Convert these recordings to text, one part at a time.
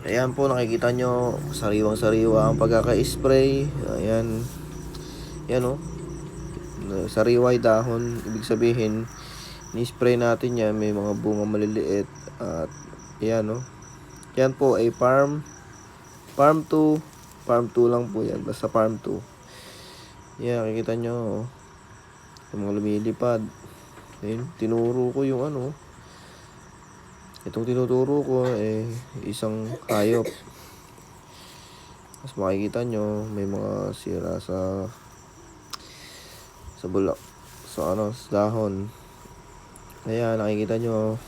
Ayan po, nakikita nyo, sariwang-sariwa ang pagkaka-spray. Ayan, yan o. Sariwa yung dahon. Ibig sabihin, ni-spray natin yan, may mga bunga maliliit. At yan o. Yan po ay Farm 2. Farm 2 lang po yan. Basta Farm 2. Yan, nakikita nyo. Yung mga lumilipad. Ayun, tinuro ko yung ano. Itong tinuturo ko isang hayop. Mas makikita nyo, may mga sira sa bulak, sa dahon. Ayan, nakikita nyo.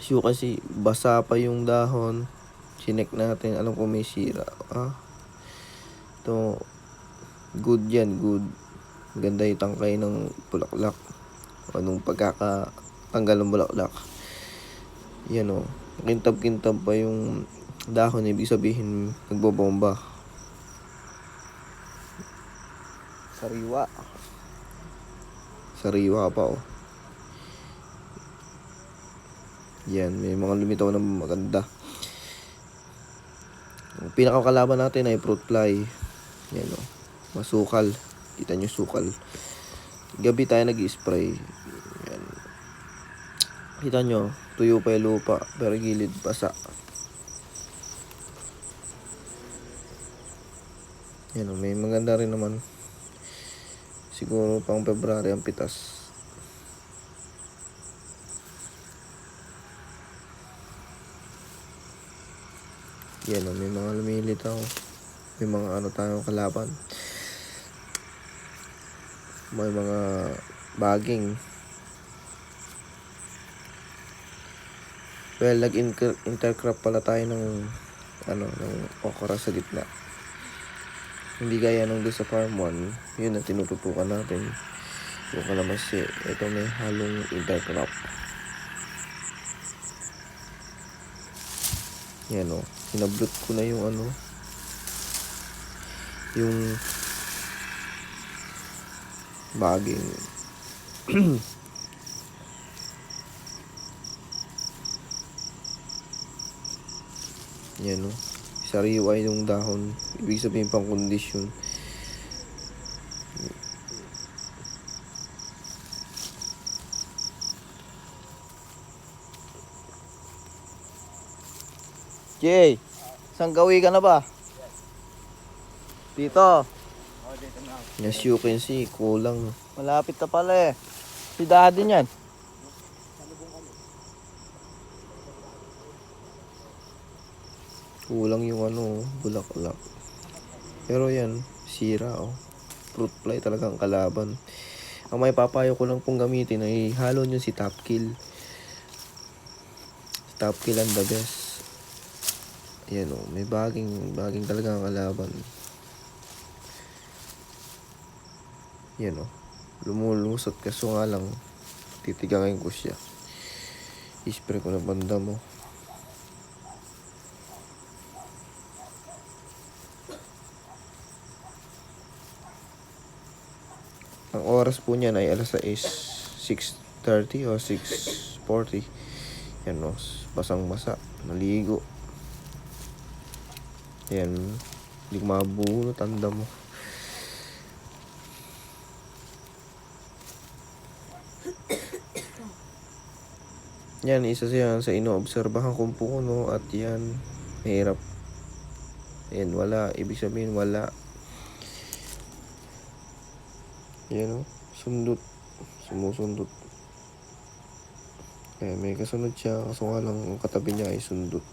Kasi basa pa yung dahon. Chinek natin, alam ko may sira. Ito, good yan, good. Ganda yung tangkay ng bulaklak. Anong pagkakatanggal ng bulaklak. Yan o, kintab-kintab pa yung dahon, ibig sabihin nagbobomba. Sariwa pa o. Yan, may mga lumitaw na maganda. Ang pinakakalaban natin ay fruit fly. Yan o, masukal. Kita nyo sukal. Gabi tayo nag-spray. Yan. Kita nyo, tuyo pa yung lupa, pero gilid basa. Yan o, may maganda rin naman. Siguro pang February ang pitas. Yan o, may mga lumilitaw. May mga tayong kalaban. May mga baging. Well, nag-intercrop pala tayo ng ng okra sa gitna. Hindi gaya nung doon sa farm 1, yun ang tinututukan natin. Yung kalamansi, ito may halong intercrop. Yan o, hinablot ko na yung yung baging. Yan o, sariwa yung dahon, ibig sabihin pang kondisyon. Jay, saan gawi ka na ba? Dito. As you can see, kulang. Malapit na pala Si daddy niyan. Kulang yung bulaklak. Pero yan, sira Fruit fly talagang kalaban. Ang may papayo ko lang pong gamitin ay halo nyo si Top Kill. Top Kill ang the best. Ayan may baging talaga ang kalaban. Yan lumulusot kaso nga lang titigangin ko siya. Ispray ko na banda mo. Ang oras po niyan ay alas 6:30 o 6:40. Yan basang-basa, naligo. Yan, hindi ko mabuno, tanda mo. Yan, isa siya sa inoobserbahan kong puno at yan, mahirap. Yan, wala, ibig sabihin wala. Yan sumusundot. May kasunod siya, kaso nga lang ang katabi niya ay sundot.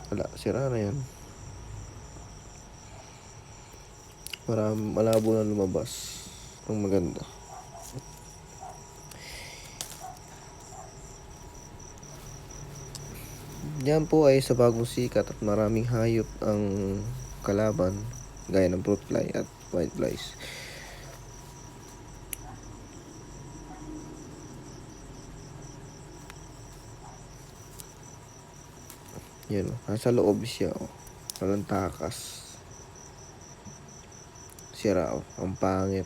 Wala, sira na yan. Para malabo na lumabas ng maganda. Yan po ay sa bagong sikat at maraming hayop ang kalaban, gaya ng fruit fly at white flies. Yan nasa loob siya walang takas. Sira ang pangit.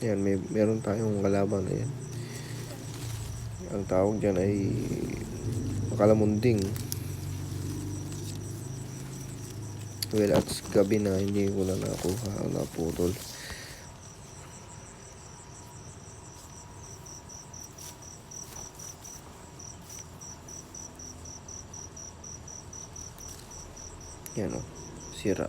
Yan, meron tayong kalaban. Ayan. Ang tawag dyan ay makalamunding. Well, at gabi na hindi ko na nakuha, naputol. Yan o, sira.